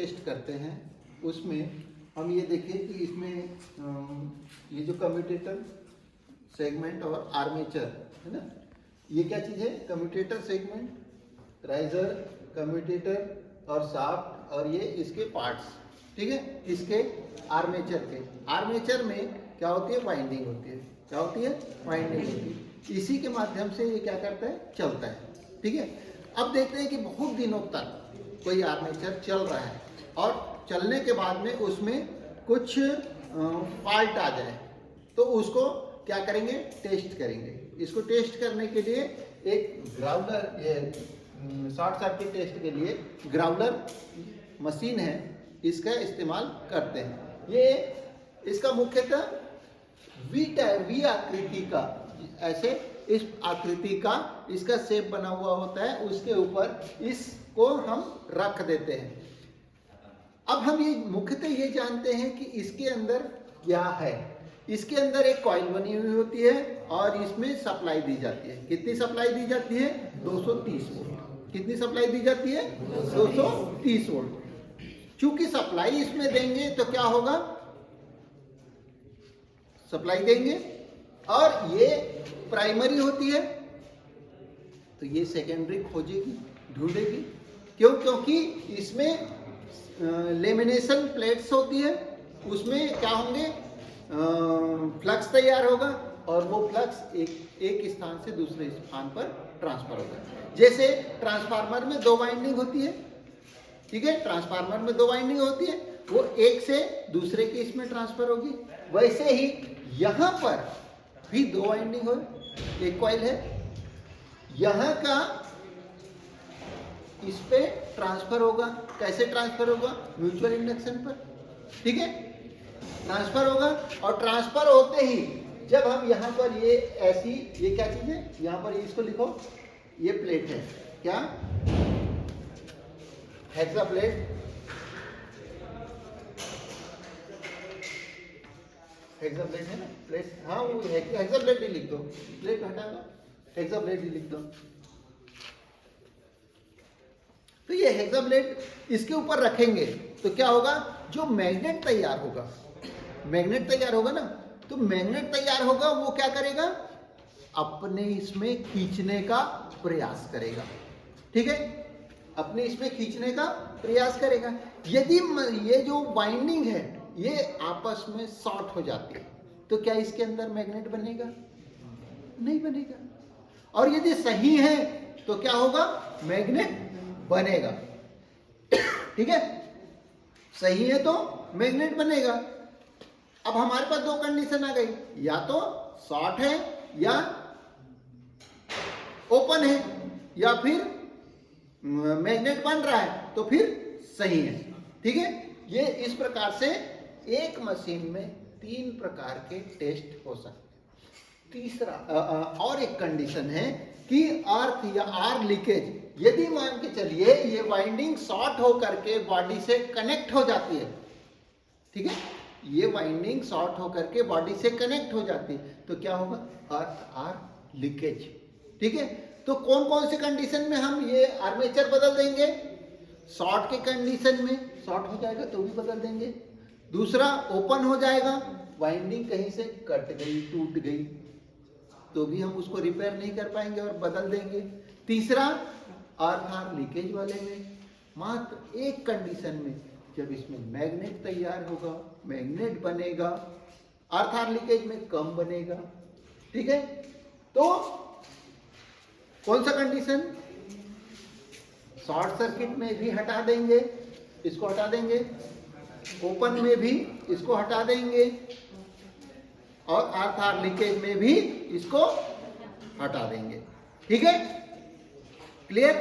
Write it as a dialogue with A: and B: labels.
A: Test करते हैं उसमें हम ये देखें कि इसमें ये जो कम्यूटेटर सेगमेंट और आर्मेचर है ना, ये क्या चीज़ है? कम्यूटेटर सेगमेंट, राइजर, कम्यूटेटर और शाफ्ट और ये इसके पार्ट्स, ठीक है। इसके आर्मेचर में क्या होती है? वाइंडिंग होती है। क्या होती है? वाइंडिंग होती है। इसी के माध्यम से ये क्या करता है? चलता है, ठीक है। अब देखते हैं कि बहुत दिनों तक कोई आर्मेचर चल रहा है और चलने के बाद में उसमें कुछ फॉल्ट आ जाए तो उसको क्या करेंगे? टेस्ट करेंगे। इसको टेस्ट करने के लिए एक ग्राउलर, ये शॉर्ट सर्किट टेस्ट के लिए ग्राउलर मशीन है, इसका इस्तेमाल करते हैं। ये इसका मुख्यतः वी आकृति का, ऐसे इस आकृति का इसका शेप बना हुआ होता है, उसके ऊपर इसको हम रख देते हैं। अब हम ये मुख्यतः ये जानते हैं कि इसके अंदर क्या है। इसके अंदर एक कॉइल बनी हुई होती है और इसमें सप्लाई दी जाती है। कितनी सप्लाई दी जाती है? 230 वोल्ट। कितनी सप्लाई दी जाती है? 230 वोल्ट। चूंकि सप्लाई इसमें देंगे तो क्या होगा? सप्लाई देंगे और ये प्राइमरी होती है तो ये सेकेंडरी खोजेगी, ढूंढेगी। क्यों? क्योंकि इसमें लेमिनेशन प्लेट्स होती है, उसमें क्या होंगे? फ्लक्स तैयार होगा और वो फ्लक्स एक स्थान से दूसरे स्थान पर ट्रांसफर होगा। जैसे ट्रांसफार्मर में 2 वाइंडिंग होती है, ठीक है। ट्रांसफार्मर में 2 वाइंडिंग होती है, वो एक से दूसरे के इसमें ट्रांसफर होगी। वैसे ही यहां पर भी 2 वाइंडिंग हो, एक कॉइल है, यहां का इस पे ट्रांसफर होगा। कैसे ट्रांसफर होगा? म्यूचुअल इंडक्शन पर, ठीक है। ट्रांसफर होगा और ट्रांसफर होते ही जब हम यहाँ पर ये ऐसी, ये क्या चीज है? यहाँ पर इसको लिखो, ये प्लेट है, क्या? हेक्सा प्लेट, हेक्सा प्लेट है ना, प्लेट, हाँ वो हेक्सा प्लेट ही लिख दो, प्लेट हटा दो, हेक्सा प्लेट ही लिख दो। तो ये हेक्सा प्लेट इसके ऊपर रखेंगे तो क्या होगा? जो मैग्नेट तैयार होगा, मैग्नेट तैयार होगा ना, तो मैग्नेट तैयार होगा, वो क्या करेगा? अपने इसमें खींचने का प्रयास करेगा, ठीक है। अपने इसमें खींचने का प्रयास करेगा। यदि ये जो वाइंडिंग है ये आपस में शॉर्ट हो जाती है तो क्या इसके अंदर मैग्नेट बनेगा? नहीं बनेगा। और यदि सही है तो क्या होगा? मैग्नेट बनेगा, ठीक है। सही है तो मैग्नेट बनेगा। अब हमारे पास 2 कंडीशन आ गई, या तो शॉर्ट है या ओपन है, या फिर मैग्नेट बन रहा है तो फिर सही है, ठीक है। ये इस प्रकार से एक मशीन में 3 प्रकार के टेस्ट हो सकते हैं। तीसरा और एक कंडीशन है कि अर्थ या आर लीकेज, यदि मान के चलिए ये वाइंडिंग शॉर्ट होकर के बॉडी से कनेक्ट हो जाती है, ठीक है, ये वाइंडिंग शॉर्ट होकर के बॉडी से कनेक्ट हो जाती है तो क्या होगा? अर्थ आर लीकेज, ठीक है। तो कौन कौन से कंडीशन में हम ये आर्मेचर बदल देंगे? शॉर्ट के कंडीशन में शॉर्ट हो जाएगा तो भी बदल देंगे। दूसरा, ओपन हो जाएगा, वाइंडिंग कहीं से कट गई, टूट गई तो भी हम उसको रिपेयर नहीं कर पाएंगे और बदल देंगे। तीसरा, अर्थ आर लीकेज वाले में मात्र एक कंडीशन में, जब इसमें मैग्नेट तैयार होगा, मैग्नेट बनेगा, अर्थ आर लीकेज में कम बनेगा, ठीक है। तो कौन सा कंडीशन? शॉर्ट सर्किट में भी हटा देंगे, इसको हटा देंगे, ओपन में भी इसको हटा देंगे और अर्थ आर लीकेज में भी इसको हटा देंगे, ठीक है। क्लियर?